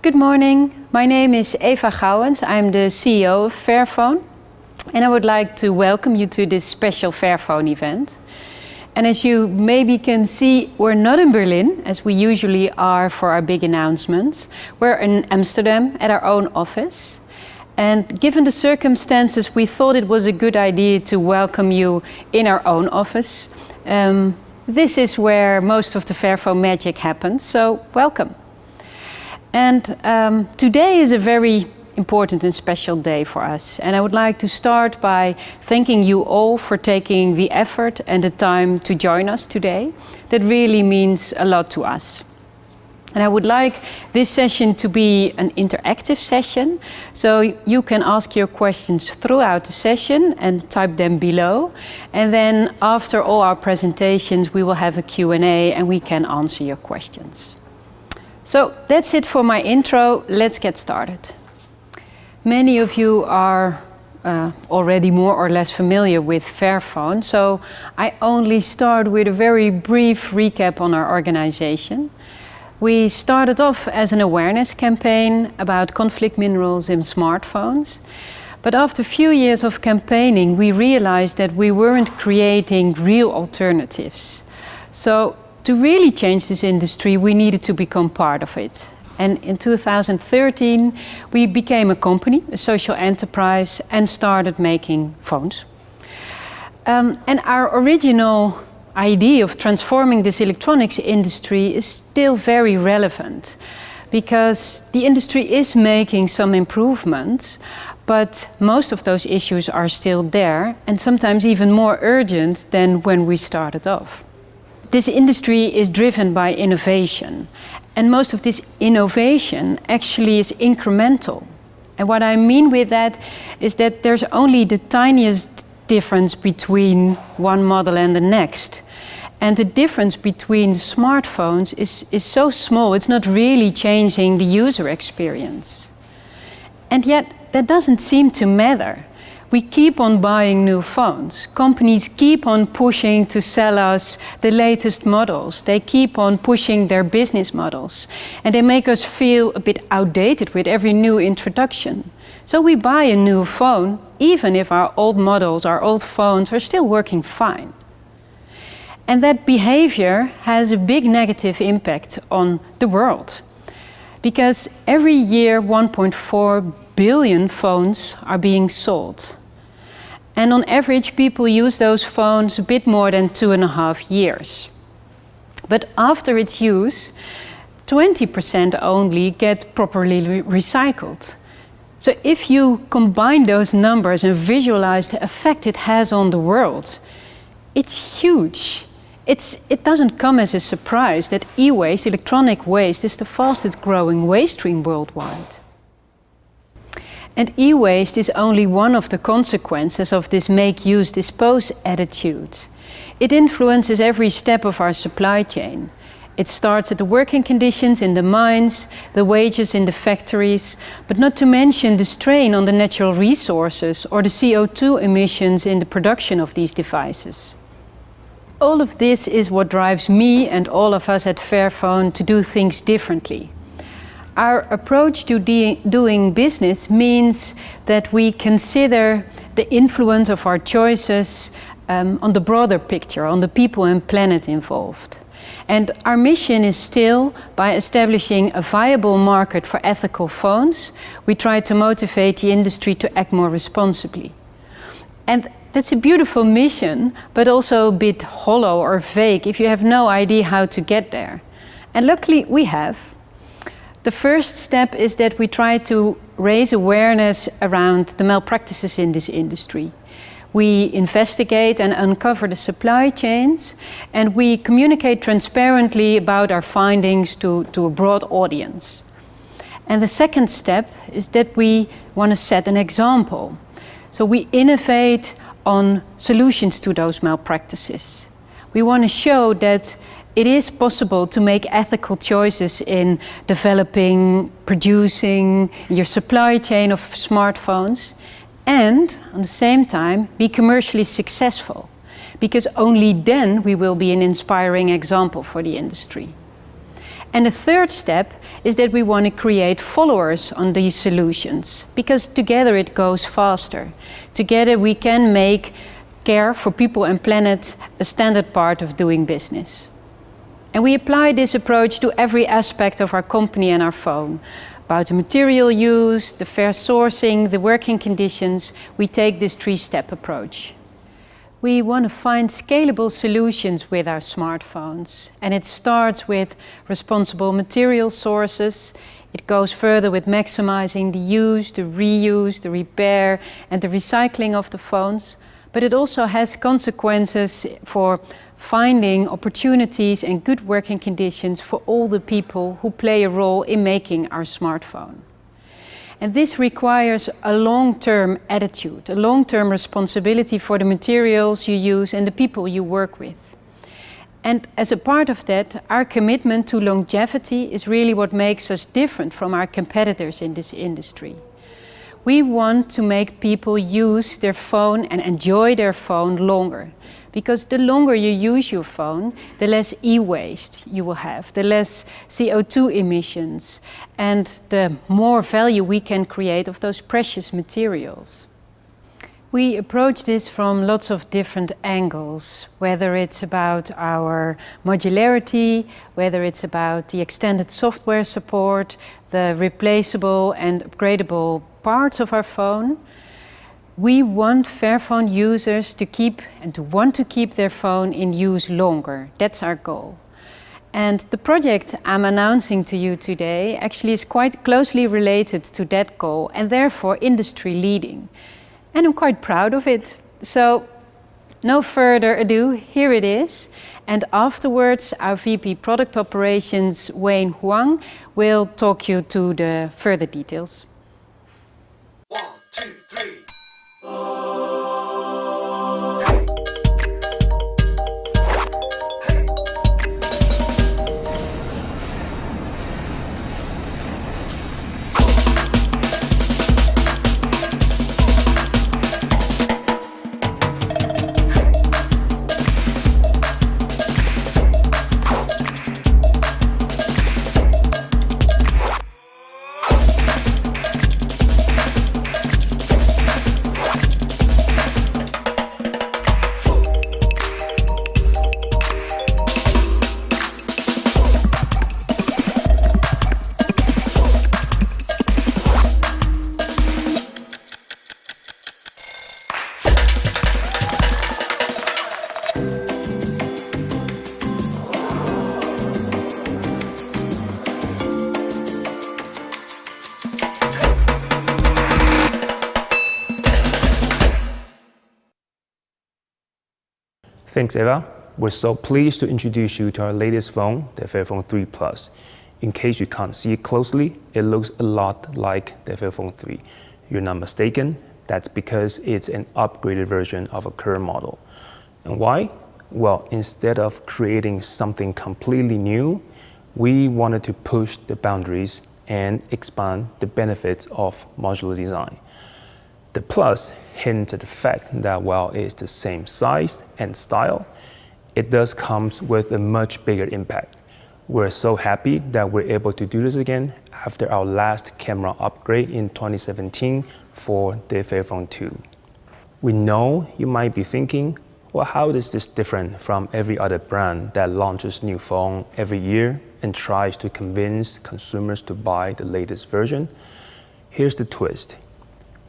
Good morning, my name is Eva Gouwens. I'm the CEO of Fairphone, and I would like to welcome you to this special Fairphone event. And as you maybe can see, we're not in Berlin, as we usually are for our big announcements. We're in Amsterdam at our own office. And given the circumstances, we thought it was a good idea to welcome you in our own office. This is where most of the Fairphone magic happens, so welcome. And today is a very important and special day for us. And I would like to start by thanking you all for taking the effort and the time to join us today. That really means a lot to us. And I would like this session to be an interactive session, so you can ask your questions throughout the session and type them below. And then after all our presentations, we will have a Q&A and we can answer your questions. So that's it for my intro. Let's get started. Many of you are already more or less familiar with Fairphone, so I only start with a very brief recap on our organization. We started off as an awareness campaign about conflict minerals in smartphones. But after a few years of campaigning, we realized that we weren't creating real alternatives. So to really change this industry, we needed to become part of it. And in 2013, we became a company, a social enterprise, and started making phones. And our original idea of transforming this electronics industry is still very relevant, because the industry is making some improvements, but most of those issues are still there, and sometimes even more urgent than when we started off. This industry is driven by innovation, and most of this innovation actually is incremental. And what I mean with that is that there's only the tiniest difference between one model and the next. And the difference between the smartphones is so small, it's not really changing the user experience. And yet, that doesn't seem to matter. We keep on buying new phones. Companies keep on pushing to sell us the latest models. They keep on pushing their business models. And they make us feel a bit outdated with every new introduction. So we buy a new phone, even if our old models, our old phones are still working fine. And that behavior has a big negative impact on the world. Because every year 1.4 billion phones are being sold. And on average, people use those phones a bit more than 2.5 years. But after its use, 20% only get properly recycled. So if you combine those numbers and visualize the effect it has on the world, it's huge. It doesn't come as a surprise that e-waste, electronic waste, is the fastest growing waste stream worldwide. And e-waste is only one of the consequences of this make, use, dispose attitude. It influences every step of our supply chain. It starts at the working conditions in the mines, the wages in the factories, but not to mention the strain on the natural resources or the CO2 emissions in the production of these devices. All of this is what drives me and all of us at Fairphone to do things differently. Our approach to doing business means that we consider the influence of our choices on the broader picture, on the people and planet involved. And our mission is still, by establishing a viable market for ethical phones, we try to motivate the industry to act more responsibly. And that's a beautiful mission, but also a bit hollow or vague if you have no idea how to get there. And luckily we have. The first step is that we try to raise awareness around the malpractices in this industry. We investigate and uncover the supply chains, and we communicate transparently about our findings to a broad audience. And the second step is that we want to set an example. So we innovate on solutions to those malpractices. We want to show that it is possible to make ethical choices in developing, producing your supply chain of smartphones, and at the same time be commercially successful, because only then we will be an inspiring example for the industry. And the third step is that we want to create followers on these solutions, because together it goes faster. Together we can make care for people and planet a standard part of doing business. And we apply this approach to every aspect of our company and our phone. About the material use, the fair sourcing, the working conditions, we take this three-step approach. We want to find scalable solutions with our smartphones. And it starts with responsible material sources. It goes further with maximizing the use, the reuse, the repair, and the recycling of the phones. But it also has consequences for finding opportunities and good working conditions for all the people who play a role in making our smartphone. And this requires a long-term attitude, a long-term responsibility for the materials you use and the people you work with. And as a part of that, our commitment to longevity is really what makes us different from our competitors in this industry. We want to make people use their phone and enjoy their phone longer. Because the longer you use your phone, the less e-waste you will have, the less CO2 emissions, and the more value we can create of those precious materials. We approach this from lots of different angles, whether it's about our modularity, whether it's about the extended software support, the replaceable and upgradable parts of our phone. We want Fairphone users to want to keep their phone in use longer. That's our goal. And the project I'm announcing to you today actually is quite closely related to that goal and therefore industry leading. And I'm quite proud of it. So no further ado, here it is. And afterwards, our VP Product Operations, Wayne Huang, will talk you to the further details. 1, 2, 3. Thanks, Eva. We're so pleased to introduce you to our latest phone, the Fairphone 3 Plus. In case you can't see it closely, it looks a lot like the Fairphone 3. You're not mistaken, that's because it's an upgraded version of a current model. And why? Well, instead of creating something completely new, we wanted to push the boundaries and expand the benefits of modular design. The Plus hints at the fact that while it's the same size and style, it does come with a much bigger impact. We're so happy that we're able to do this again after our last camera upgrade in 2017 for the Fairphone 2. We know you might be thinking, well, how is this different from every other brand that launches new phone every year and tries to convince consumers to buy the latest version? Here's the twist.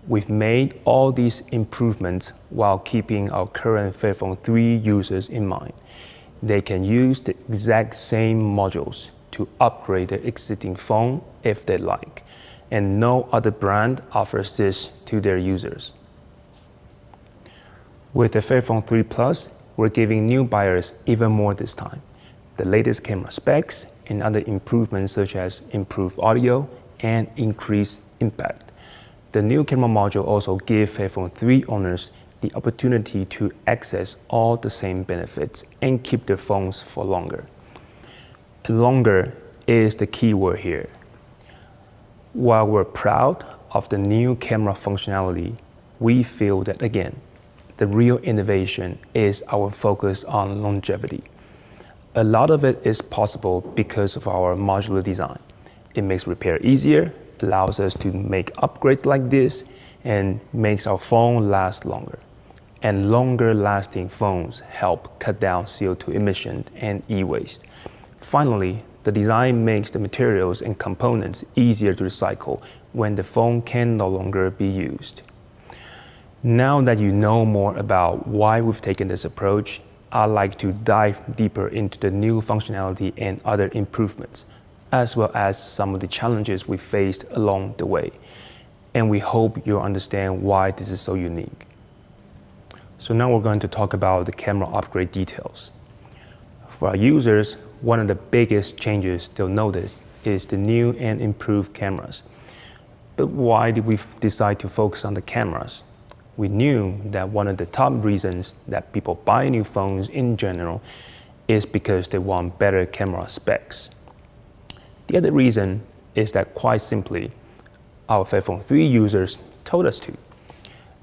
We've made all these improvements while keeping our current Fairphone 3 users in mind. They can use the exact same modules to upgrade their existing phone if they like, and no other brand offers this to their users. With the Fairphone 3 Plus, we're giving new buyers even more this time. The latest camera specs and other improvements such as improved audio and increased impact. The new camera module also gives Fairphone 3 owners the opportunity to access all the same benefits and keep their phones for longer. And longer is the key word here. While we're proud of the new camera functionality, we feel that again, the real innovation is our focus on longevity. A lot of it is possible because of our modular design. It makes repair easier, allows us to make upgrades like this, and makes our phone last longer. And longer lasting phones help cut down CO2 emissions and e-waste. Finally, the design makes the materials and components easier to recycle when the phone can no longer be used. Now that you know more about why we've taken this approach, I'd like to dive deeper into the new functionality and other improvements, as well as some of the challenges we faced along the way. And we hope you'll understand why this is so unique. So now we're going to talk about the camera upgrade details. For our users, one of the biggest changes they'll notice is the new and improved cameras. But why did we decide to focus on the cameras? We knew that one of the top reasons that people buy new phones in general is because they want better camera specs. The other reason is that, quite simply, our Fairphone 3 users told us to.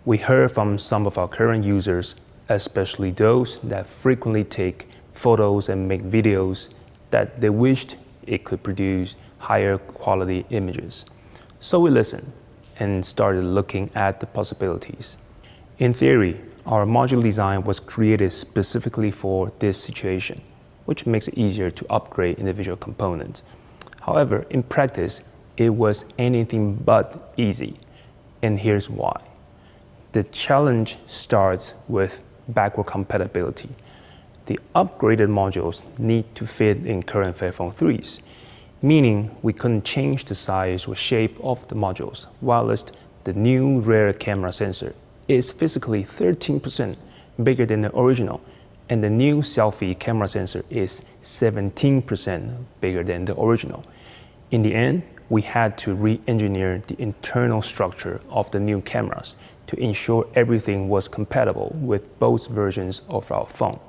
We heard from some of our current users, especially those that frequently take photos and make videos, that they wished it could produce higher quality images. So we listened and started looking at the possibilities. In theory, our modular design was created specifically for this situation, which makes it easier to upgrade individual components. However, in practice, it was anything but easy, and here's why. The challenge starts with backward compatibility. The upgraded modules need to fit in current Fairphone 3s, meaning we couldn't change the size or shape of the modules, whilst the new rear camera sensor is physically 13% bigger than the original, and the new selfie camera sensor is 17% bigger than the original. In the end, we had to re-engineer the internal structure of the new cameras to ensure everything was compatible with both versions of our phone.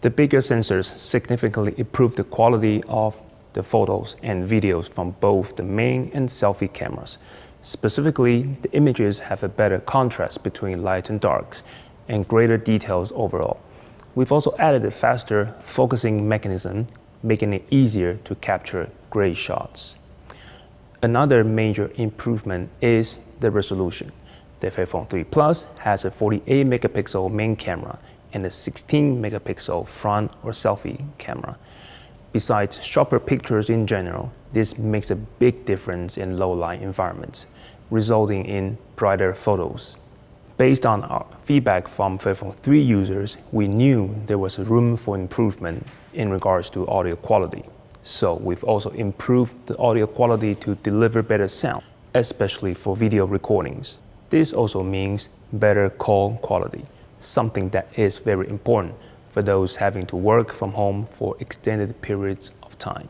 The bigger sensors significantly improved the quality of the photos and videos from both the main and selfie cameras. Specifically, the images have a better contrast between light and darks and greater details overall. We've also added a faster focusing mechanism, making it easier to capture great shots. Another major improvement is the resolution. The Fairphone 3 Plus has a 48 megapixel main camera and a 16 megapixel front or selfie camera. Besides sharper pictures in general, this makes a big difference in low-light environments, resulting in brighter photos. Based on our feedback from Fairphone 3 users, we knew there was room for improvement in regards to audio quality. So we've also improved the audio quality to deliver better sound, especially for video recordings. This also means better call quality, something that is very important for those having to work from home for extended periods of time.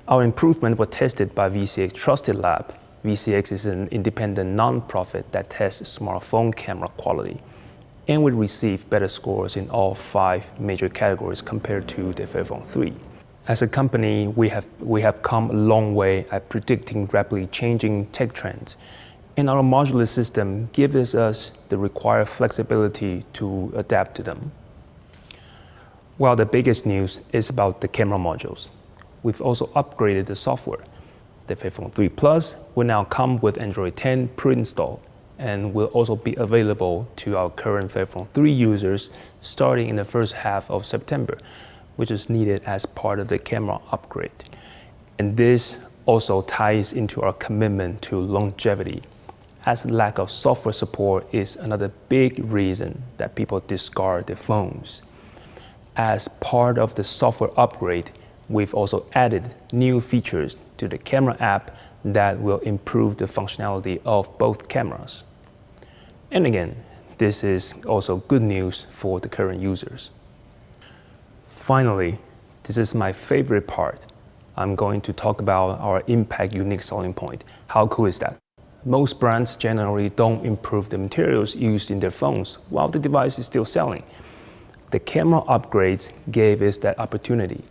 Our improvement was tested by VCX Trusted Lab. VCX is an independent non-profit that tests smartphone camera quality, and we received better scores in all 5 major categories compared to the Fairphone 3. As a company, we have come a long way at predicting rapidly changing tech trends, and our modular system gives us the required flexibility to adapt to them. While the biggest news is about the camera modules, we've also upgraded the software. The Fairphone 3 Plus will now come with Android 10 pre-installed and will also be available to our current Fairphone 3 users starting in the first half of September, which is needed as part of the camera upgrade. And this also ties into our commitment to longevity, as lack of software support is another big reason that people discard their phones. As part of the software upgrade, we've also added new features to the camera app that will improve the functionality of both cameras. And again, this is also good news for the current users. Finally, this is my favorite part. I'm going to talk about our Impact unique selling point. How cool is that? Most brands generally don't improve the materials used in their phones while the device is still selling. The camera upgrades gave us that opportunity,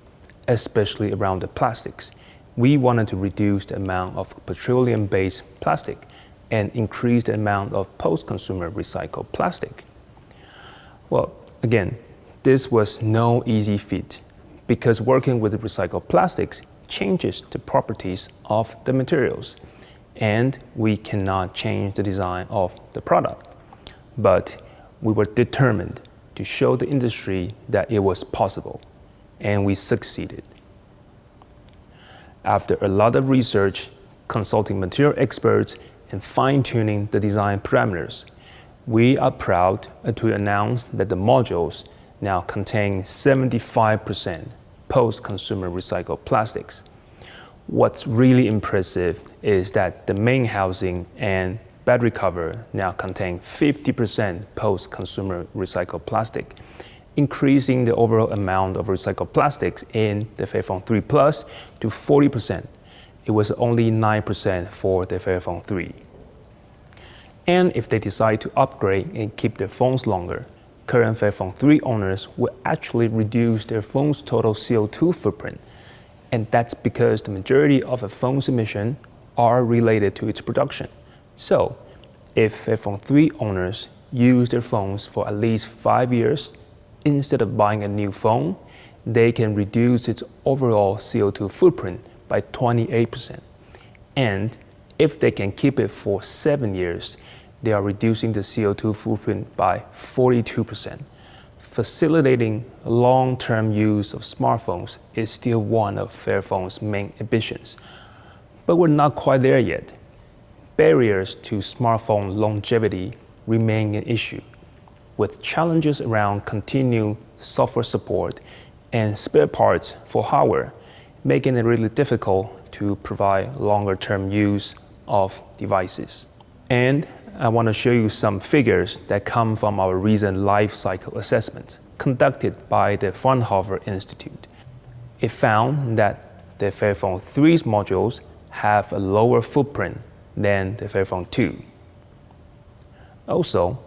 especially around the plastics. We wanted to reduce the amount of petroleum-based plastic and increase the amount of post-consumer recycled plastic. Well, again, this was no easy feat, because working with recycled plastics changes the properties of the materials, and we cannot change the design of the product. But we were determined to show the industry that it was possible, and we succeeded. After a lot of research, consulting material experts, and fine-tuning the design parameters, we are proud to announce that the modules now contain 75% post-consumer recycled plastics. What's really impressive is that the main housing and battery cover now contain 50% post-consumer recycled plastic, increasing the overall amount of recycled plastics in the Fairphone 3 Plus to 40%. It was only 9% for the Fairphone 3. And if they decide to upgrade and keep their phones longer, current Fairphone 3 owners will actually reduce their phone's total CO2 footprint. And that's because the majority of a phone's emissions are related to its production. So, if Fairphone 3 owners use their phones for at least 5 years, instead of buying a new phone, they can reduce its overall CO2 footprint by 28%. And if they can keep it for 7 years, they are reducing the CO2 footprint by 42%. Facilitating long-term use of smartphones is still one of Fairphone's main ambitions. But we're not quite there yet. Barriers to smartphone longevity remain an issue, with challenges around continued software support and spare parts for hardware, making it really difficult to provide longer-term use of devices. And I want to show you some figures that come from our recent life cycle assessment conducted by the Fraunhofer Institute. It found that the Fairphone 3's modules have a lower footprint than the Fairphone 2. Also,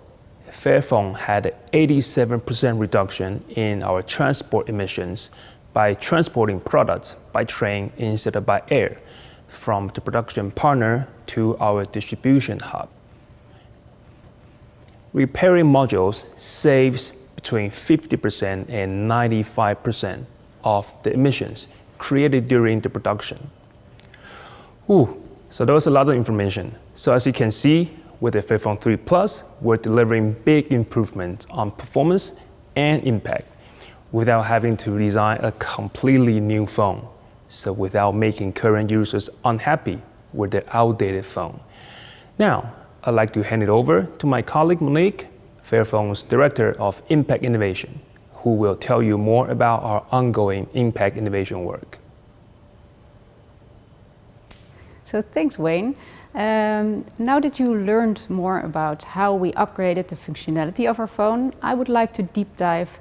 Fairphone had an 87% reduction in our transport emissions by transporting products by train instead of by air, from the production partner to our distribution hub. Repairing modules saves between 50% and 95% of the emissions created during the production. So that was a lot of information. So as you can see, with the Fairphone 3 Plus, we're delivering big improvements on performance and impact without having to design a completely new phone. So without making current users unhappy with their outdated phone. Now, I'd like to hand it over to my colleague Monique, Fairphone's Director of Impact Innovation, who will tell you more about our ongoing impact innovation work. So thanks, Wayne. Now that you learned more about how we upgraded the functionality of our phone, I would like to deep dive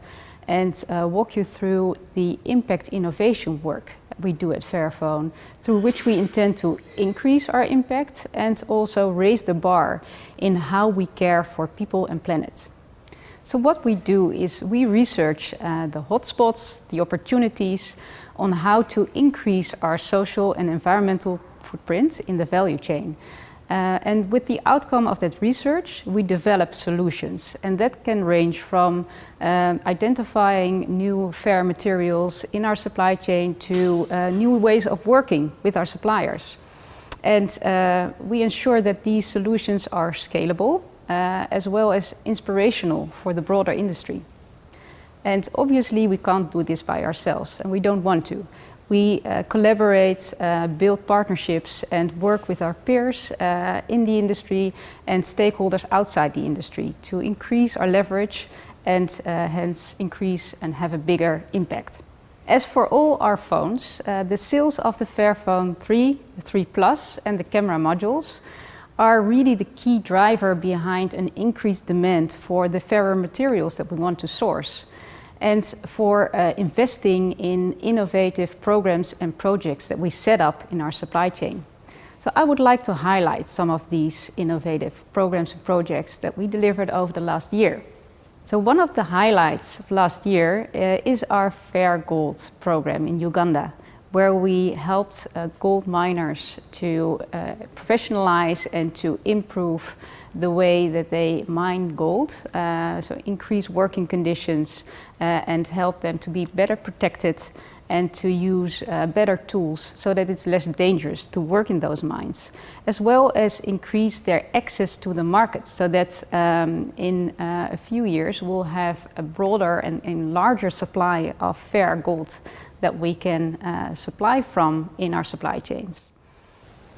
and walk you through the impact innovation work that we do at Fairphone, through which we intend to increase our impact and also raise the bar in how we care for people and planet. So what we do is we research the hotspots, the opportunities on how to increase our social and environmental footprint in the value chain. And with the outcome of that research, we develop solutions, and that can range from identifying new fair materials in our supply chain to new ways of working with our suppliers. And we ensure that these solutions are scalable as well as inspirational for the broader industry. And obviously we can't do this by ourselves, and we don't want to. We collaborate, build partnerships and work with our peers in the industry and stakeholders outside the industry to increase our leverage and hence increase and have a bigger impact. As for all our phones, the sales of the Fairphone 3, the 3 Plus and the camera modules are really the key driver behind an increased demand for the fairer materials that we want to source, and for investing in innovative programs and projects that we set up in our supply chain. So I would like to highlight some of these innovative programs and projects that we delivered over the last year. So one of the highlights of last year is our Fair Gold program in Uganda, where we helped gold miners to professionalize and to improve the way that they mine gold, so increase working conditions and help them to be better protected and to use better tools so that it's less dangerous to work in those mines, as well as increase their access to the market so that in a few years we'll have a broader and larger supply of fair gold that we can supply from in our supply chains.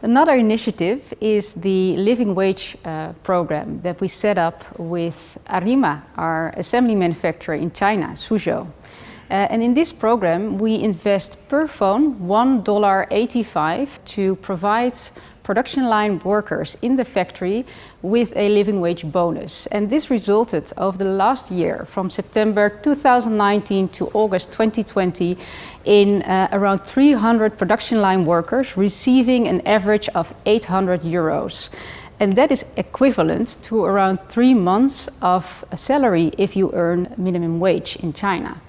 Another initiative is the living wage program that we set up with Arima, our assembly manufacturer in China, Suzhou. And in this program, we invest per phone $1.85 to provide production line workers in the factory with a living wage bonus. And this resulted over the last year, from September 2019 to August 2020, in around 300 production line workers receiving an average of 800 euros. And that is equivalent to around 3 months of a salary if you earn minimum wage in China.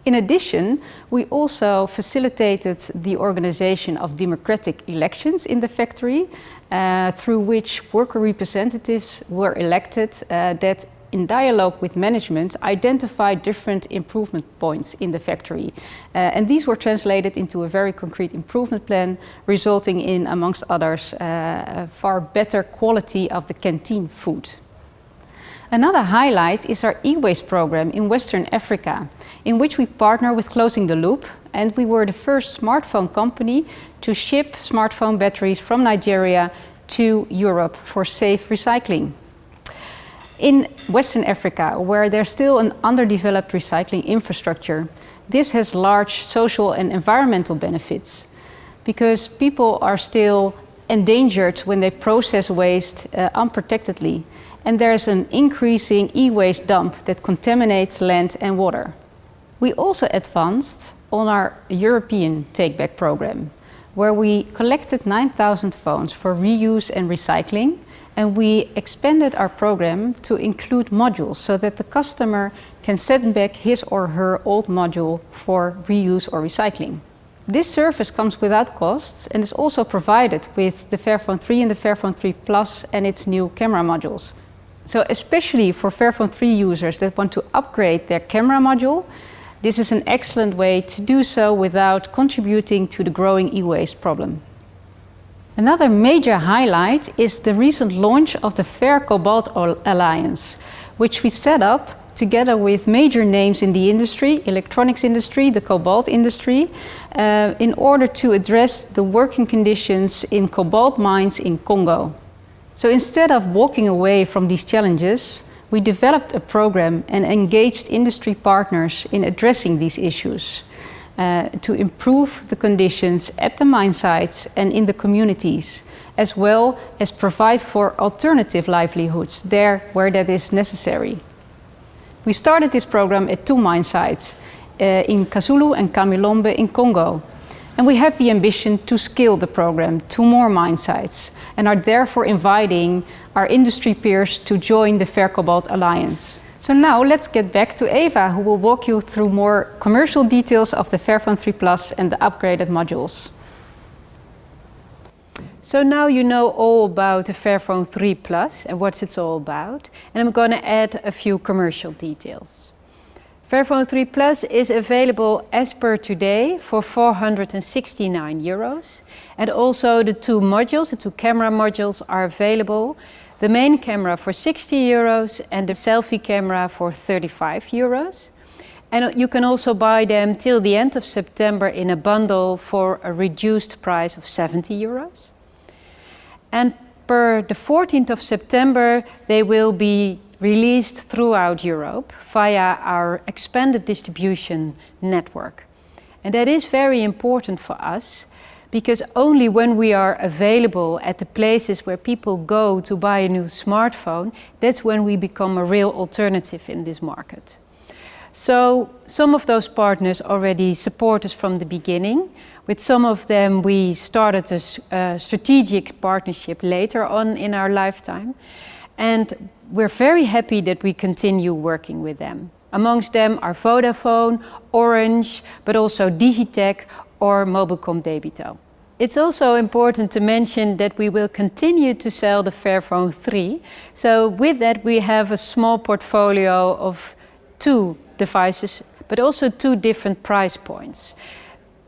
In addition, we also facilitated the organization of democratic elections in the factory, through which worker representatives were elected that, in dialogue with management, identified different improvement points in the factory. And these were translated into a very concrete improvement plan, resulting in, amongst others, a far better quality of the canteen food. Another highlight is our e-waste program in Western Africa, in which we partner with Closing the Loop, and we were the first smartphone company to ship smartphone batteries from Nigeria to Europe for safe recycling. In Western Africa, where there's still an underdeveloped recycling infrastructure, this has large social and environmental benefits, because people are still endangered when they process waste unprotectedly. And there's an increasing e-waste dump that contaminates land and water. We also advanced on our European take-back program, where we collected 9,000 phones for reuse and recycling, and we expanded our program to include modules so that the customer can send back his or her old module for reuse or recycling. This service comes without costs and is also provided with the Fairphone 3 and the Fairphone 3 Plus and its new camera modules. So especially for Fairphone 3 users that want to upgrade their camera module, this is an excellent way to do so without contributing to the growing e-waste problem. Another major highlight is the recent launch of the Fair Cobalt Alliance, which we set up together with major names in the industry, electronics industry, the cobalt industry, in order to address the working conditions in cobalt mines in Congo. So instead of walking away from these challenges, we developed a program and engaged industry partners in addressing these issues to improve the conditions at the mine sites and in the communities, as well as provide for alternative livelihoods there where that is necessary. We started this program at 2 mine sites, in Kasulu and Kamilombe in Congo. And we have the ambition to scale the program to more mine sites and are therefore inviting our industry peers to join the Fair Cobalt Alliance. So now let's get back to Eva, who will walk you through more commercial details of the Fairphone 3 Plus and the upgraded modules. So now you know all about the Fairphone 3 Plus and what it's all about. And I'm going to add a few commercial details. Fairphone 3 Plus is available as per today for 469 euros. And also the 2 modules, the 2 camera modules are available. The main camera for 60 euros and the selfie camera for 35 euros. And you can also buy them till the end of September in a bundle for a reduced price of 70 euros. And per the 14th of September, they will be released throughout Europe via our expanded distribution network. And that is very important for us, because only when we are available at the places where people go to buy a new smartphone, that's when we become a real alternative in this market. So some of those partners already support us from the beginning. With some of them we started a strategic partnership later on in our lifetime. And we're very happy that we continue working with them. Amongst them are Vodafone, Orange, but also Digitech or Mobilcom Debito. It's also important to mention that we will continue to sell the Fairphone 3. So with that we have a small portfolio of 2 devices, but also 2 different price points.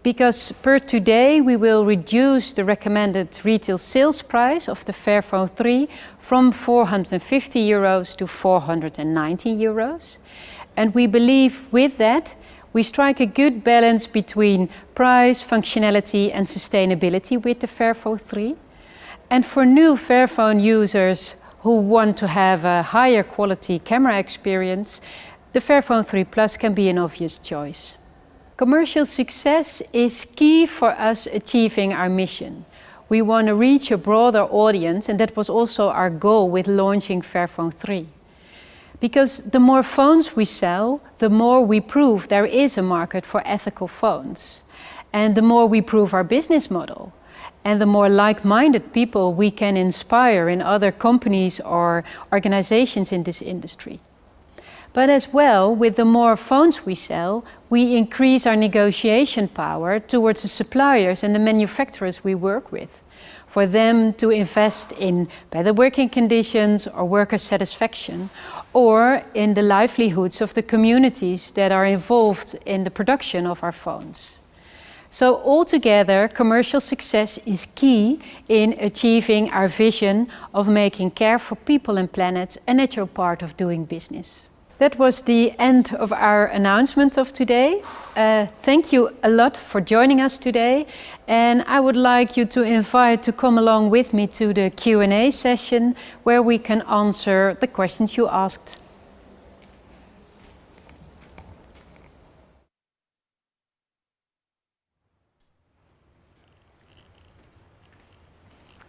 Because per today we will reduce the recommended retail sales price of the Fairphone 3 from 450 euros to 490 euros. And we believe with that we strike a good balance between price, functionality and sustainability with the Fairphone 3. And for new Fairphone users who want to have a higher quality camera experience, the Fairphone 3 Plus can be an obvious choice. Commercial success is key for us achieving our mission. We want to reach a broader audience, and that was also our goal with launching Fairphone 3. Because the more phones we sell, the more we prove there is a market for ethical phones. And the more we prove our business model. And the more like-minded people we can inspire in other companies or organizations in this industry. But as well, with the more phones we sell, we increase our negotiation power towards the suppliers and the manufacturers we work with, for them to invest in better working conditions or worker satisfaction, or in the livelihoods of the communities that are involved in the production of our phones. So altogether, commercial success is key in achieving our vision of making care for people and planet a natural part of doing business. That was the end of our announcement of today. Thank you a lot for joining us today. And I would like you to invite to come along with me to the Q&A session where we can answer the questions you asked.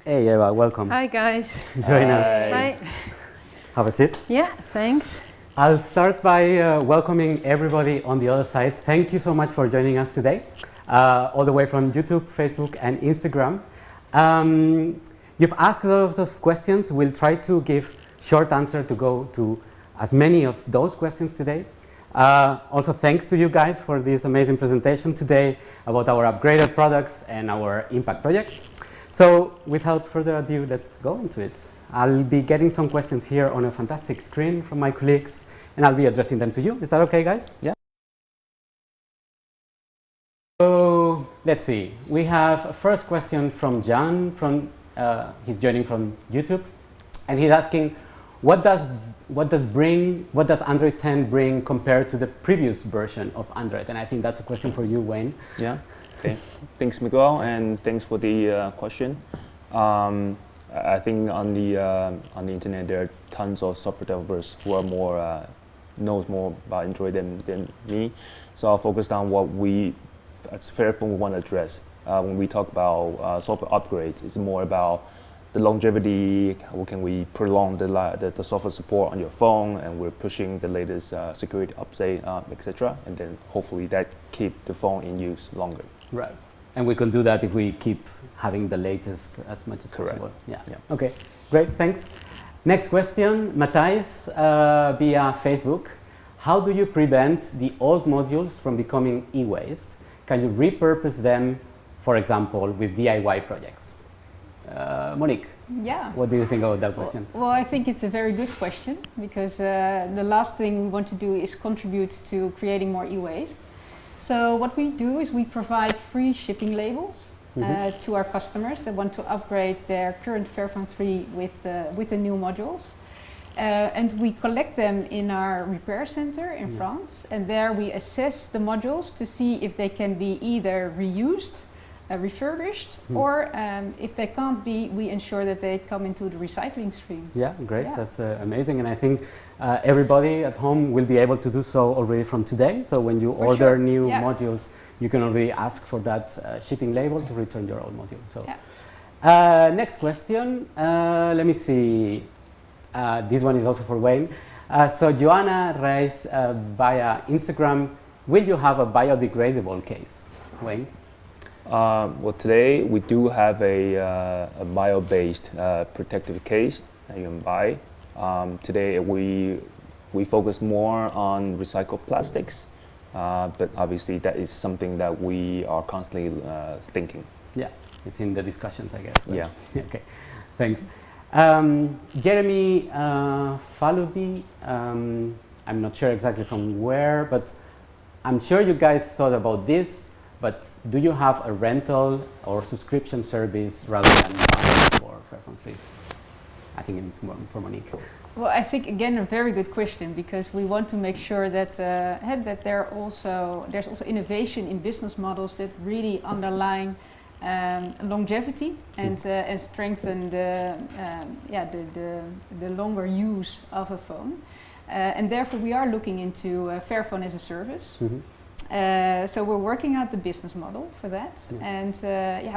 Hey Eva, welcome. Hi guys. Join us. Hi. Have a seat. Yeah, thanks. I'll start by welcoming everybody on the other side. Thank you so much for joining us today, all the way from YouTube, Facebook and Instagram. You've asked a lot of questions. We'll try to give short answer to go to as many of those questions today. Also thanks to you guys for this amazing presentation today about our upgraded products and our impact projects. So without further ado, let's go into it. I'll be getting some questions here on a fantastic screen from my colleagues, and I'll be addressing them to you. Is that okay, guys? Yeah. So let's see. We have a first question from John. He's joining from YouTube, and he's asking, what does Android 10 bring compared to the previous version of Android? And I think that's a question for you, Wayne. Yeah. Okay. Thanks, Miguel, and thanks for the question. I think on the internet there are tons of software developers who are knows more about Android than me. So I'll focus on what we as Fairphone want to address. When we talk about software upgrades, it's more about the longevity. How can we prolong the software support on your phone, and we're pushing the latest security update, etc. And then hopefully that keep the phone in use longer. Right. And we can do that if we keep having the latest as much as Correct. possible. Yeah. Okay. Great. Thanks. Next question, Matthijs, via Facebook. How do you prevent the old modules from becoming e-waste? Can you repurpose them, for example, with DIY projects? Monique, Yeah. what do you think about that question? Well, I think it's a very good question, because the last thing we want to do is contribute to creating more e-waste. So what we do is we provide free shipping labels to our customers that want to upgrade their current Fairphone 3 with the new modules. And we collect them in our repair center in France, and there we assess the modules to see if they can be either reused, refurbished, or if they can't be, we ensure that they come into the recycling stream. Yeah, great. Yeah. That's amazing. And I think everybody at home will be able to do so already from today. So when you order new modules, you can already ask for that shipping label to return your old module. So next question. Let me see. This one is also for Wayne. So Joanna raised via Instagram, will you have a biodegradable case? Wayne? Well, today we do have a bio-based protective case that you can buy. Today we focus more on recycled plastics. but obviously that is something that we are constantly thinking. Yeah, it's in the discussions, I guess. Yeah. Okay, thanks. Jeremy Faludi, I'm not sure exactly from where, but I'm sure you guys thought about this, but do you have a rental or subscription service rather than buying for Fairphone 3? I think it's more for Monique. Well, I think again a very good question, because we want to make sure that that there's also innovation in business models that really underline longevity and strengthen the longer use of a phone, and therefore we are looking into Fairphone as a service. Mm-hmm. So we're working out the business model for that, and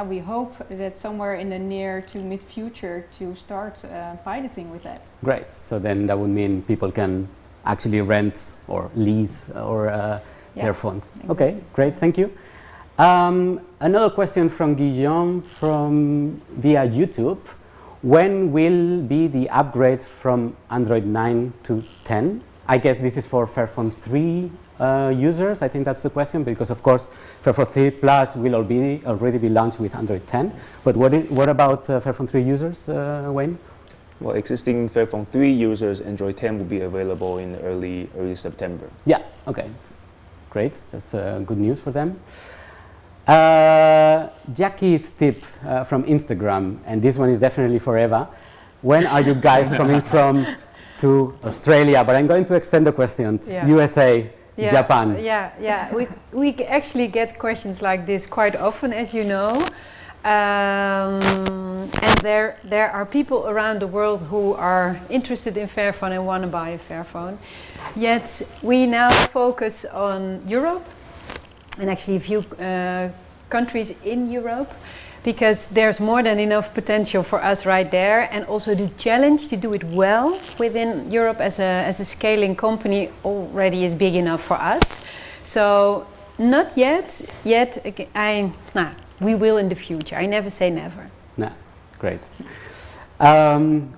we hope that somewhere in the near to mid future to start piloting with that. Great. So then that would mean people can actually rent or lease or their phones. Exactly. Okay, great. Thank you. Another question from Guillaume from via YouTube. When will be the upgrade from Android 9 to 10? I guess this is for Fairphone 3 users. I think that's the question, because of course Fairphone 3 Plus will already be launched with Android 10. But what about Fairphone 3 users, Wayne? Well, existing Fairphone 3 users, Android 10 will be available in early September. Yeah, okay, great. That's good news for them. Jackie's tip from Instagram, and this one is definitely for Eva. When are you guys coming from to Australia? But I'm going to extend the question to USA, Japan. Yeah. We actually get questions like this quite often, as you know. And there are people around the world who are interested in Fairphone and want to buy a Fairphone. Yet we now focus on Europe, and actually a few countries in Europe, because there's more than enough potential for us right there, and also the challenge to do it well within Europe as a scaling company already is big enough for us. So not yet. We will in the future. I never say never. Nah, great.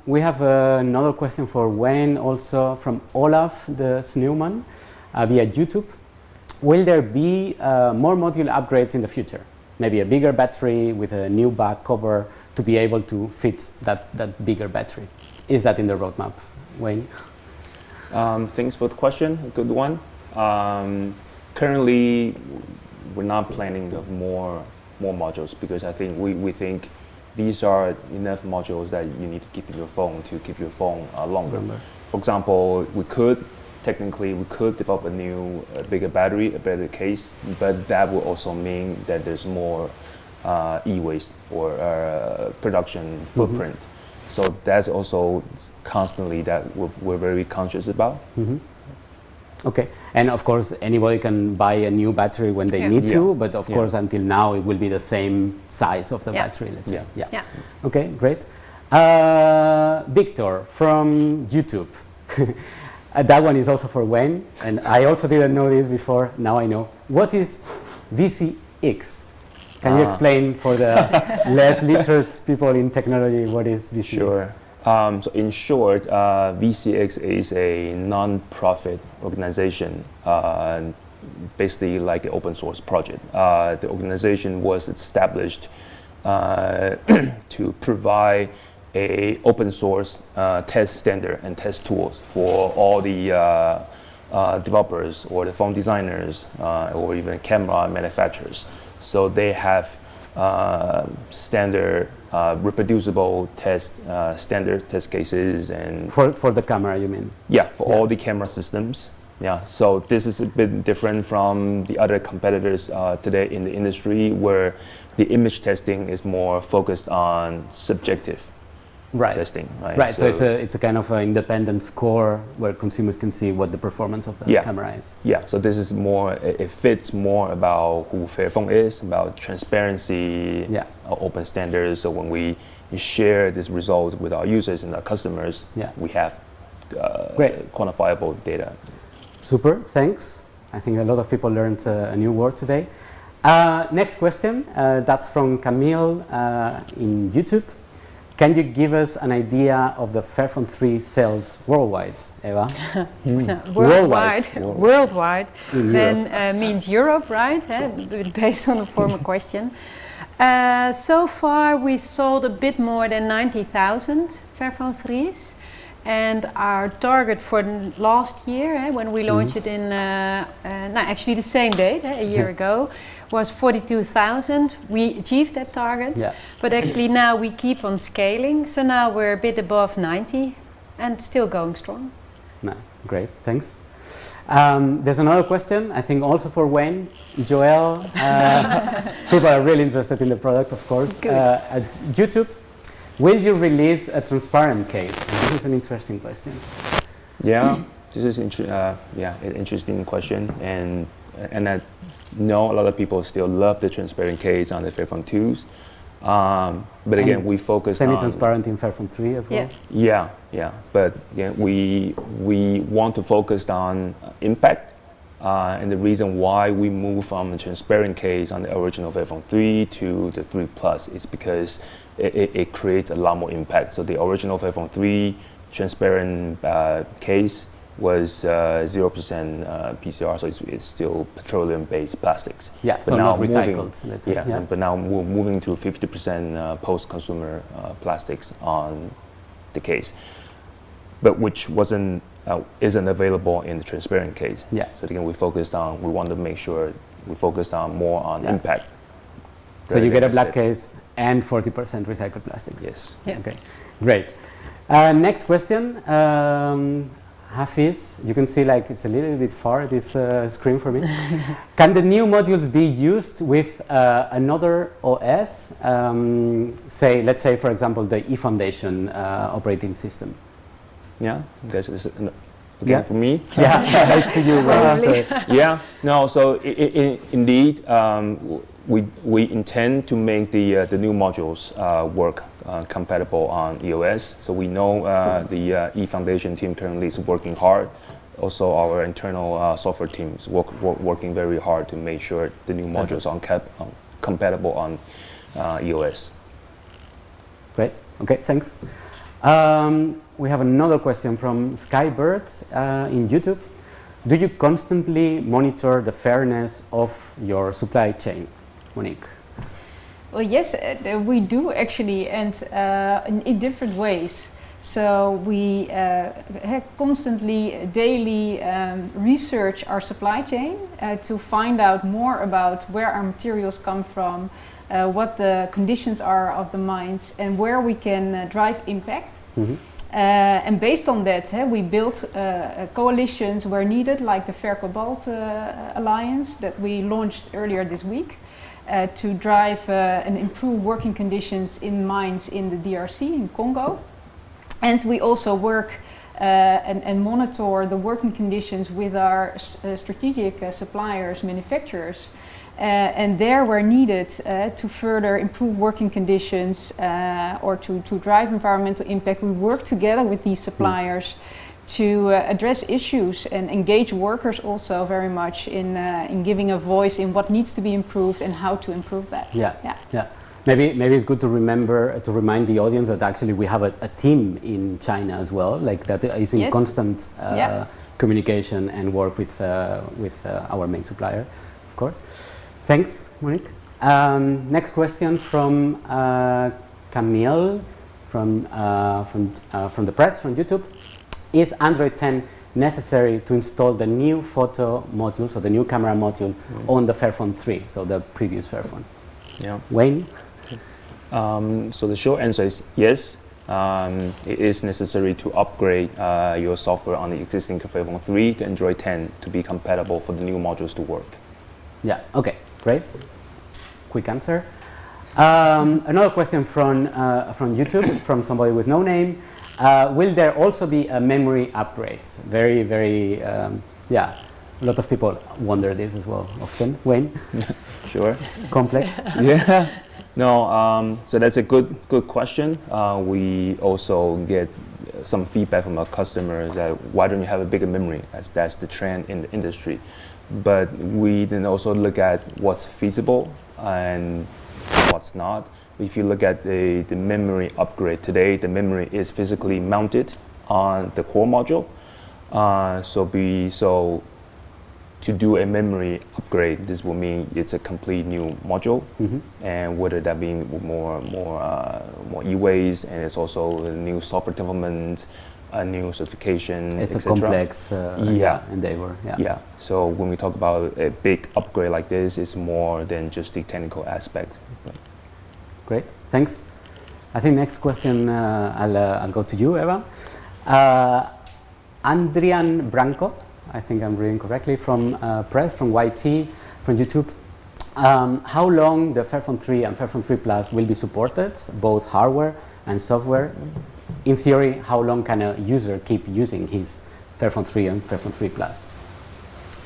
We have another question for Wayne, also from Olaf the Snowman via YouTube. Will there be more module upgrades in the future? Maybe a bigger battery with a new back cover to be able to fit that bigger battery. Is that in the roadmap, Wayne? Thanks for the question, a good one. Currently, we're not planning of more modules, because I think we think these are enough modules that you need to keep in your phone to keep your phone longer. For example, we could develop a bigger battery, a better case, but that will also mean that there's more e-waste or production footprint. So that's also constantly that we're very conscious about. Okay, and of course anybody can buy a new battery when they need to, but of course until now it will be the same size of the battery, let's say. Yeah. Okay, great. Victor from YouTube. That one is also for Wayne, and I also didn't know this before, now I know. What is VCX? Can you explain for the less literate people in technology what is VCX? Sure. So in short, VCX is a non-profit organization, basically like an open source project. The organization was established to provide a open source test standard and test tools for all the developers or the phone designers or even camera manufacturers. So they have standard reproducible standard test cases, and for the camera, you mean? Yeah, for all the camera systems. Yeah, so this is a bit different from the other competitors today in the industry, where the image testing is more focused on subjective testing. Right. So it's a kind of an independent score where consumers can see what the performance of the camera is. Yeah. So this is more. It fits more about who Fairphone is, about transparency, open standards. So when we share these results with our users and our customers, we have great quantifiable data. Super. Thanks. I think a lot of people learned a new word today. Next question. That's from Camille in YouTube. Can you give us an idea of the Fairphone 3 sales worldwide, Eva? Worldwide In then means Europe, right? Based on the former question. So far we sold a bit more than 90,000 Fairphone 3s. And our target for last year, when we launched it in, actually the same date, a year ago, was 42,000. We achieved that target, but actually now we keep on scaling. So now we're a bit above 90 and still going strong. Nice, great, thanks. There's another question, I think also for Wayne, Joel. People are really interested in the product, of course. At YouTube, will you release a transparent case? And this is an interesting question. Yeah, this is an interesting question, and I know a lot of people still love the transparent case on the Fairphone 2s. But again, we focus on semi-transparent in Fairphone 3 as well. Yeah. But again, we want to focus on impact, and the reason why we move from a transparent case on the original Fairphone 3 to the 3 Plus is because it creates a lot more impact. So the original Fairphone 3 transparent case was 0% PCR, so it's still petroleum-based plastics. Yeah, but so now not recycled. Let's say. Yeah, but now we're moving to 50% post-consumer plastics on the case, but which isn't available in the transparent case. Yeah. So again, we want to make sure we focused on more on impact. So you get a black case and 40% recycled plastics. Yes. Yeah. Okay, great. Next question. Hafiz, you can see like it's a little bit far, this screen for me. Can the new modules be used with another OS? Let's say, for example, the eFoundation operating system. Yeah, this is again for me. Yeah, it's to you. So indeed, we intend to make the new modules work compatible on EOS. So we know the eFoundation team currently is working hard. Also, our internal software team is working very hard to make sure the new modules are compatible on EOS. Great. Okay, thanks. We have another question from Skybird in YouTube. Do you constantly monitor the fairness of your supply chain, Monique? Well, yes, we do actually, and in different ways. So we constantly, daily research our supply chain to find out more about where our materials come from, what the conditions are of the mines, and where we can drive impact. And based on that, we built coalitions where needed, like the Fair Cobalt Alliance that we launched earlier this week, to drive and improve working conditions in mines in the DRC, in Congo. And we also work and monitor the working conditions with our strategic suppliers, manufacturers, and there where needed to further improve working conditions or to drive environmental impact, we work together with these suppliers to address issues and engage workers also very much in giving a voice in what needs to be improved and how to improve that. Yeah. Maybe it's good to remind the audience that actually we have a team in China as well, like that is in constant communication and work with our main supplier, of course. Thanks, Monique. Next question from Camille from the press, from YouTube. Is Android 10 necessary to install the new photo module, so the new camera module, on the Fairphone 3, so the previous Fairphone? Yeah. Wayne? So the short answer is yes. It is necessary to upgrade your software on the existing Fairphone 3 to Android 10 to be compatible for the new modules to work. Yeah, okay, great. Quick answer. Another question from YouTube, from somebody with no name. Will there also be a memory upgrade? Very, very, a lot of people wonder this as well often. Wayne? Sure. Complex? Yeah. No, so that's a good question. We also get some feedback from our customers that why don't you have a bigger memory, as that's the trend in the industry. But we then also look at what's feasible and what's not. if you look at the memory upgrade today, the memory is physically mounted on the core module. So to do a memory upgrade, this will mean it's a complete new module, and whether that be more e-ways, and it's also a new software development, a new certification. It's a complex endeavor. Yeah. So when we talk about a big upgrade like this, it's more than just the technical aspect. Great, thanks. I think next question I'll go to you, Eva. Andrian Branco, I think I'm reading correctly, from Press, from YT, from YouTube. How long the Fairphone 3 and Fairphone 3 Plus will be supported, both hardware and software? In theory, how long can a user keep using his Fairphone 3 and Fairphone 3 Plus?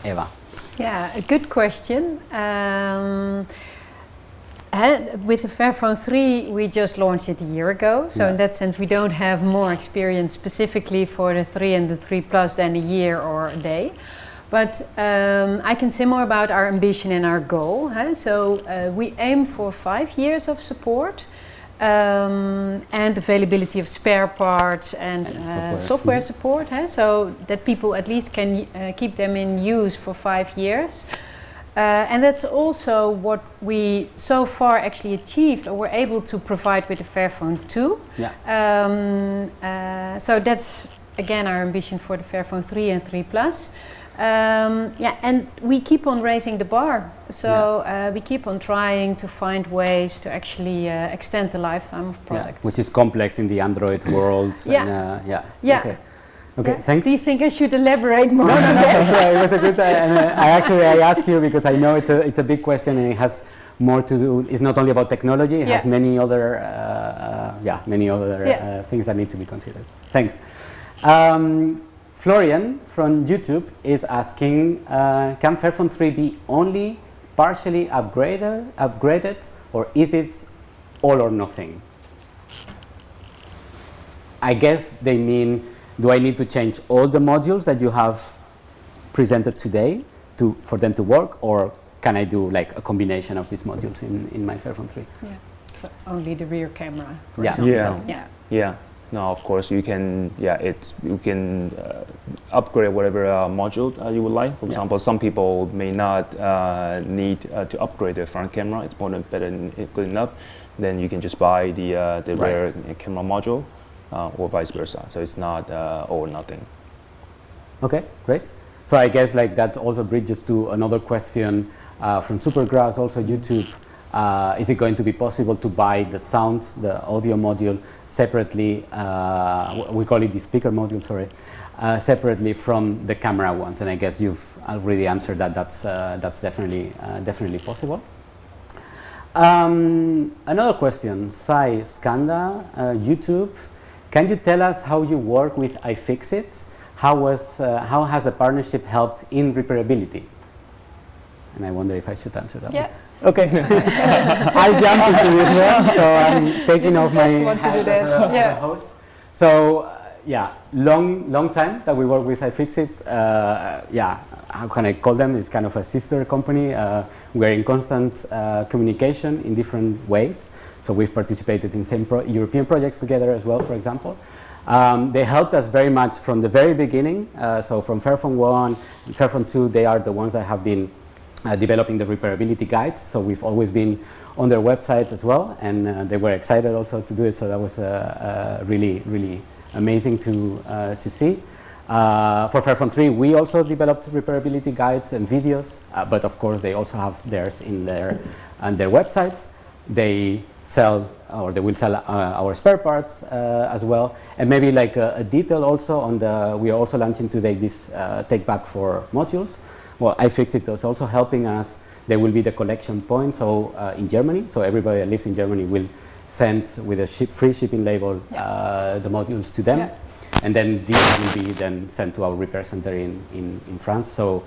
Eva. Yeah, a good question. With the Fairphone 3, we just launched it a year ago, so in that sense we don't have more experience specifically for the 3 and the 3 Plus than a year or a day. But I can say more about our ambition and our goal. So we aim for 5 years of support and availability of spare parts and software support, so that people at least can keep them in use for 5 years. And that's also what we so far actually achieved or were able to provide with the Fairphone 2. So that's again our ambition for the Fairphone 3 and 3 Plus. And we keep on raising the bar. So we keep on trying to find ways to actually extend the lifetime of products. Which is complex in the Android world. Okay, thanks. Do you think I should elaborate more? No. It was a good. I ask you because I know it's a big question and it has more to do. It's not only about technology. It has many other things that need to be considered. Thanks. Florian from YouTube is asking, can Fairphone 3 be only partially upgraded, or is it all or nothing? I guess they mean, do I need to change all the modules that you have presented today for them to work, or can I do like a combination of these modules in my Fairphone 3? Yeah, so only the rear camera, for example. Yeah. No, of course you can. You can upgrade whatever module you would like. For example, some people may not need to upgrade their front camera. It's more than good enough. Then you can just buy the rear camera module, or vice versa. So it's not all or nothing. Okay, great. So I guess like that also bridges to another question from Supergrass, also YouTube. Is it going to be possible to buy the sound, the audio module separately? We call it the speaker module, sorry, separately from the camera ones. And I guess you've already answered that. That's definitely possible. Another question, Sai Skanda, YouTube. Can you tell us how you work with iFixit? How has the partnership helped in repairability? And I wonder if I should answer that one. Okay. I'll jump into this one. So I'm taking off my hat as a host. So long time that we work with iFixit. How can I call them? It's kind of a sister company. We're in constant communication in different ways. So we've participated in same European projects together as well, for example. They helped us very much from the very beginning. So from Fairphone 1, Fairphone 2, they are the ones that have been developing the repairability guides. So we've always been on their website as well, and they were excited also to do it. So that was really amazing to see. For Fairphone 3, we also developed repairability guides and videos, but of course they also have theirs on their websites. They sell, or they will sell our spare parts as well. And maybe like a detail also on we are also launching today this take back for modules. Well, iFixit is also helping us. There will be the collection point, so in Germany, so everybody that lives in Germany will send with a free shipping label the modules to them, and then these will be then sent to our repair center in France. So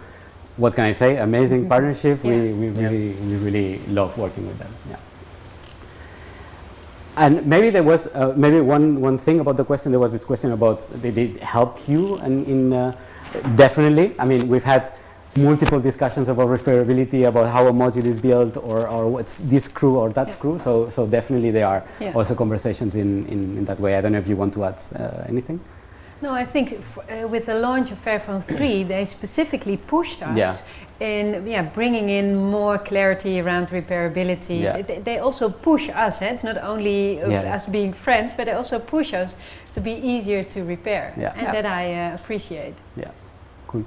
what can I say? Amazing partnership. We really love working with them. Yeah. And maybe there was maybe one thing about the question. There was this question about did it help you? And definitely. I mean, we've had multiple discussions about repairability, about how a module is built, or what's this screw or that screw. So definitely there are also conversations in that way. I don't know if you want to add anything. No, I think with the launch of Fairphone 3, they specifically pushed us in bringing in more clarity around repairability. They also push us. It's not only us being friends, but they also push us to be easier to repair, and that I appreciate. Yeah, cool.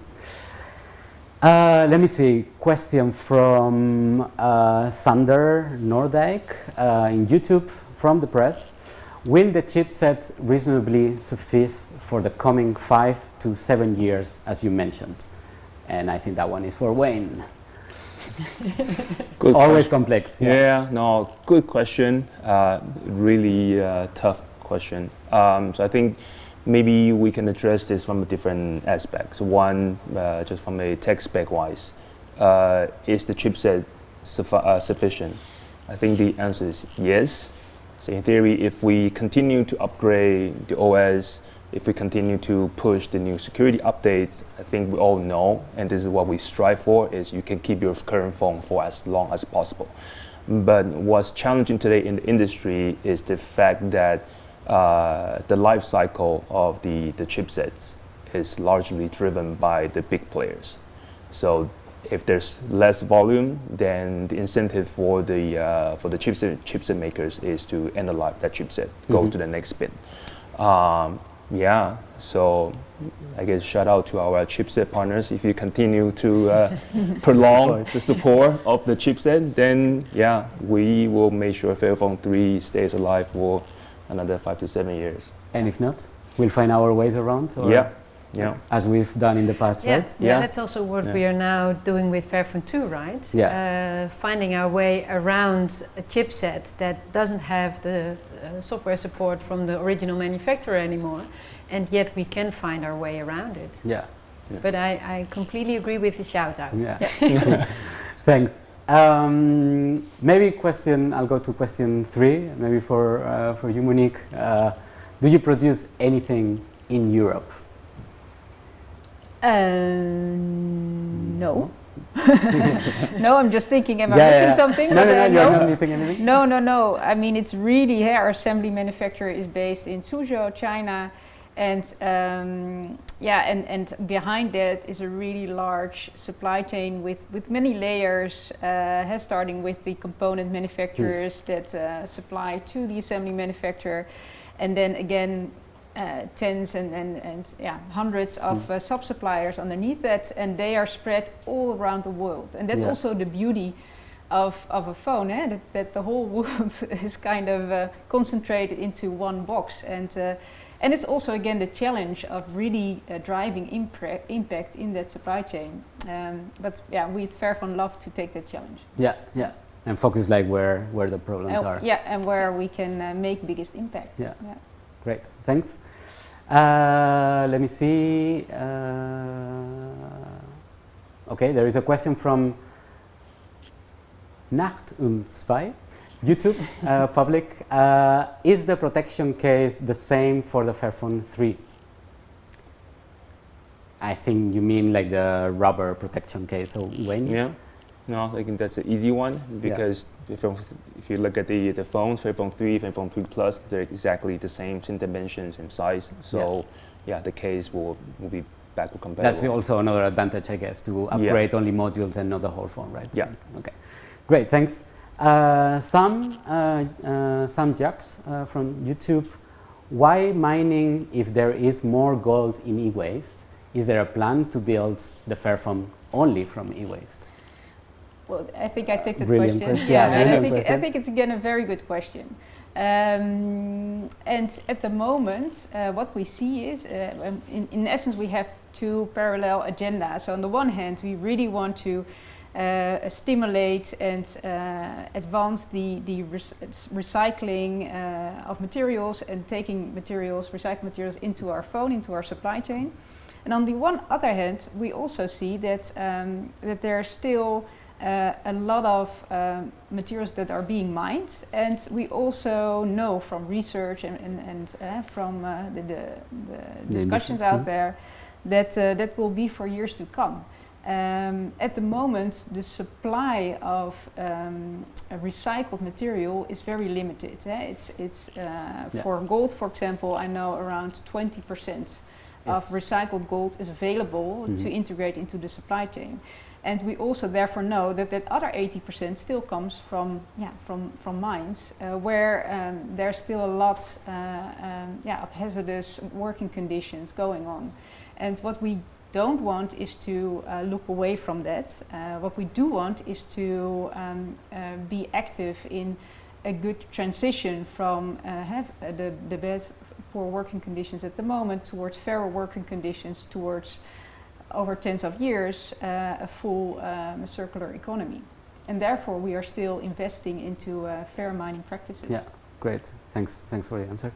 Let me see. Question from Sander Noordijk in YouTube from the press. Will the chipset reasonably suffice for the coming 5 to 7 years, as you mentioned? And I think that one is for Wayne. Good Always question. complex. Yeah, no, good question. Really tough question. So I think maybe we can address this from different aspects. One, just from a tech spec wise, is the chipset sufficient? I think the answer is yes. So in theory, if we continue to upgrade the OS, if we continue to push the new security updates, I think we all know, and this is what we strive for, is you can keep your current phone for as long as possible. But what's challenging today in the industry is the fact that the life cycle of the chipsets is largely driven by the big players. So if there's less volume, then the incentive for the chipset makers is to end the life that chipset, go to the next bin. So I guess shout out to our chipset partners. If you continue to prolong the support of the chipset, then we will make sure Fairphone 3 stays alive for another 5 to 7 years. And if not, we'll find our ways around. Or as we've done in the past, right? That's also what we are now doing with Fairphone 2, right? Finding our way around a chipset that doesn't have the software support from the original manufacturer anymore, and yet we can find our way around it. But I completely agree with the shout out. Thanks. Maybe I'll go to question 3, maybe for you, Monique. Do you produce anything in Europe? No. No, I'm just thinking, am I missing something? No, you're not missing anything? No. I mean, it's really, our assembly manufacturer is based in Suzhou, China. And and behind that is a really large supply chain with many layers, starting with the component manufacturers that supply to the assembly manufacturer. And then again, tens and hundreds of sub-suppliers underneath that, and they are spread all around the world. And that's also the beauty of a phone, that the whole world is kind of concentrated into one box. And it's also, again, the challenge of really driving impact in that supply chain. But we at Fairphone love to take that challenge. And focus where the problems are. And where we can make biggest impact. Great, thanks. Let me see. Okay, there is a question from Nacht 2, YouTube, public. Is the protection case the same for the Fairphone 3? I think you mean the rubber protection case, so Wayne? No, I think that's an easy one, because if you look at the phones, Fairphone 3, Fairphone 3 Plus, they're exactly the same dimensions and size. So the case will be backward compatible. That's also another advantage, I guess, to upgrade only modules and not the whole phone, right? Okay, great, thanks. Sam Jacks from YouTube. Why mining if there is more gold in e-waste? Is there a plan to build the Fairphone only from e-waste? Well, I think I take that Brilliant question. I think it's again a very good question. And at the moment, what we see is, in essence, we have two parallel agendas. So on the one hand, we really want to stimulate and advance the recycling of materials and taking recycled materials into our phone, into our supply chain. And on the other hand, we also see that that there are still a lot of materials that are being mined, and we also know from research and from the discussions out there that that will be for years to come. At the moment, the supply of a recycled material is very limited. For gold, for example, I know around 20% of recycled gold is available to integrate into the supply chain. And we also therefore know that that other 80% still comes from mines, where there's still a lot of hazardous working conditions going on. And what we don't want is to look away from that. What we do want is to be active in a good transition from the bad, poor working conditions at the moment towards fairer working conditions, towards over tens of years a full circular economy. And therefore we are still investing into fair mining practices. Yeah, great. Thanks for the answer.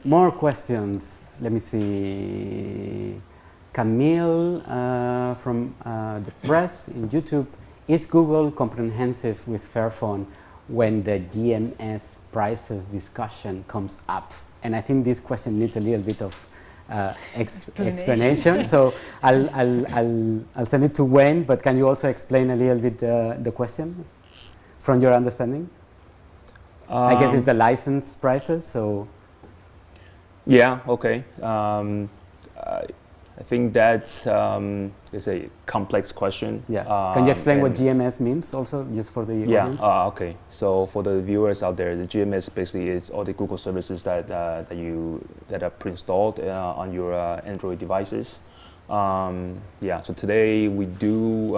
More questions. Let me see. Camille from the press in YouTube. Is Google comprehensive with Fairphone when the GMS prices discussion comes up? And I think this question needs a little bit of explanation. So I'll send it to Wayne, but can you also explain a little bit the question from your understanding? I guess it's the license prices. So yeah, okay. I think that is a complex question. Yeah. Can you explain what GMS means also, just for the audience? Yeah. Okay. So for the viewers out there, the GMS basically is all the Google services that are pre-installed on your Android devices. So today we do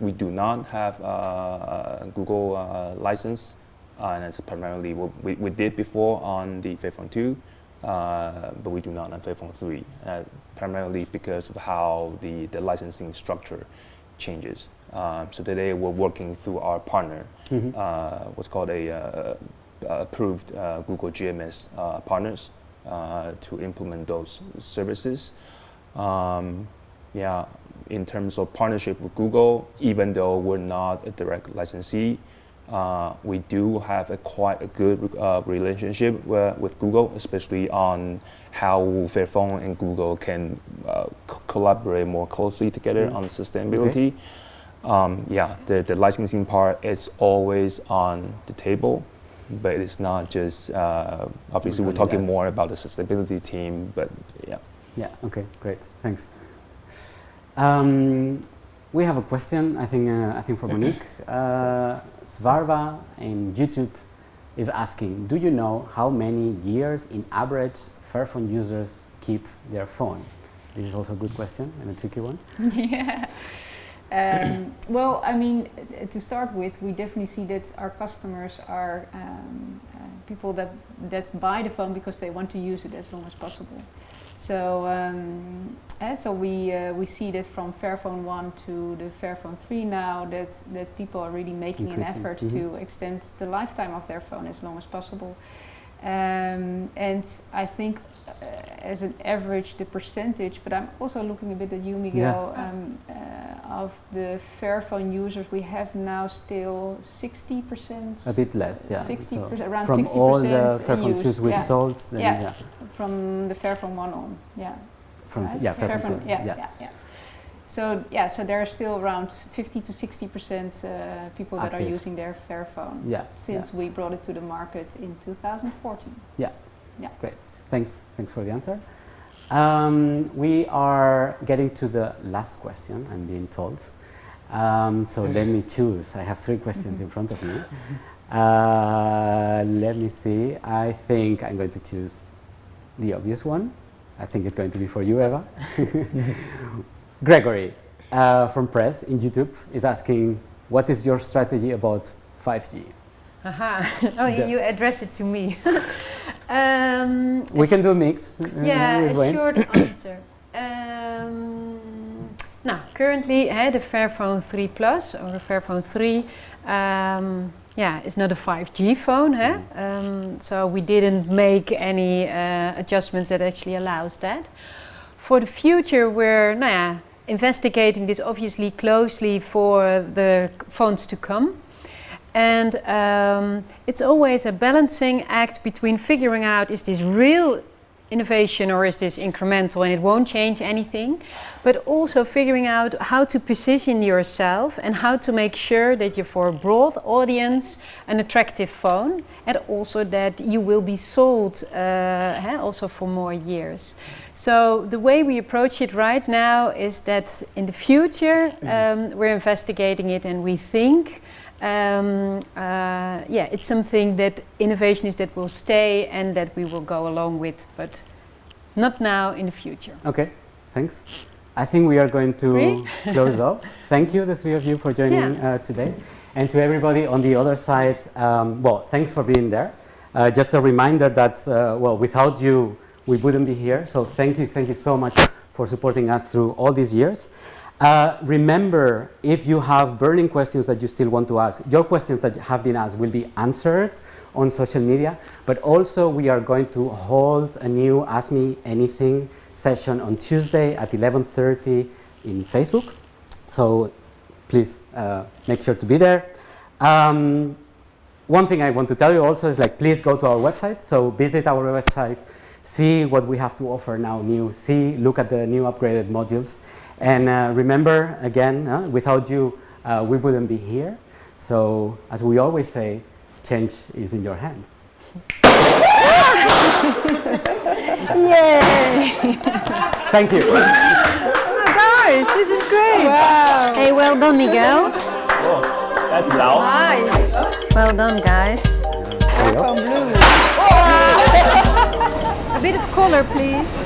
not have a Google license, and it's primarily what we did before on the Fairphone 2. But we do not on Fairphone 3, primarily because of how the licensing structure changes. So today we're working through our partner, what's called a approved Google GMS partners to implement those services. In terms of partnership with Google, even though we're not a direct licensee, we do have quite a good relationship with Google, especially on how Fairphone and Google can collaborate more closely together on sustainability. The licensing part is always on the table, but it's not just, obviously we're talking more about the sustainability team, but yeah. Yeah, okay, great, thanks. We have a question, I think for Monique. Svarva in YouTube is asking, do you know how many years in average Fairphone users keep their phone? This is also a good question and a tricky one. Yeah. Well, I mean, to start with, we definitely see that our customers are people that buy the phone because they want to use it as long as possible. So, we see that from Fairphone 1 to the Fairphone 3 now that people are really making an effort to extend the lifetime of their phone as long as possible. And I think as an average, the percentage, but I'm also looking a bit at you, Miguel, of the Fairphone users, we have now still 60%. A bit less, yeah. 60%, so around 60%. From all the Fairphone 2s we've sold, then from the Fairphone 1 on, From right? Fairphone 2, So so there are still around 50 to 60% people that are using their Fairphone since we brought it to the market in 2014. Yeah. Great. Thanks for the answer. We are getting to the last question, I'm being told. So let me choose. I have 3 questions in front of me. Let me see. I think I'm going to choose the obvious one. I think it's going to be for you, Eva. Gregory from Press in YouTube is asking, what is your strategy about 5G? Oh, you address it to me. We can do a mix. A short answer. Now, currently, the Fairphone 3 Plus or the Fairphone 3, it's not a 5G phone. So we didn't make any adjustments that actually allows that. For the future, we're investigating this obviously closely for the phones to come. And it's always a balancing act between figuring out, is this real innovation or is this incremental and it won't change anything, but also figuring out how to position yourself and how to make sure that you're for a broad audience an attractive phone, and also that you will be sold also for more years. So the way we approach it right now is that in the future we're investigating it, and we think it's something that innovation is that will stay and that we will go along with, but not now, in the future. Okay, thanks. I think we are going to close off. Thank you, the three of you, for joining today. And to everybody on the other side, well, thanks for being there. Just a reminder that, well, without you, we wouldn't be here. So thank you so much for supporting us through all these years. Remember, if you have burning questions that you still want to ask, your questions that have been asked will be answered on social media, but also we are going to hold a new Ask Me Anything session on Tuesday at 11:30 in Facebook. So please make sure to be there. One thing I want to tell you also is, like, please go to our website. So visit our website, see what we have to offer now new, look at the new upgraded modules. And remember, again, without you, we wouldn't be here. So, as we always say, change is in your hands. Yay! Thank you. Oh, guys, this is great. Wow. Hey, well done, Miguel. Oh, that's loud. Nice. Well done, guys. There you go. A bit of color, please.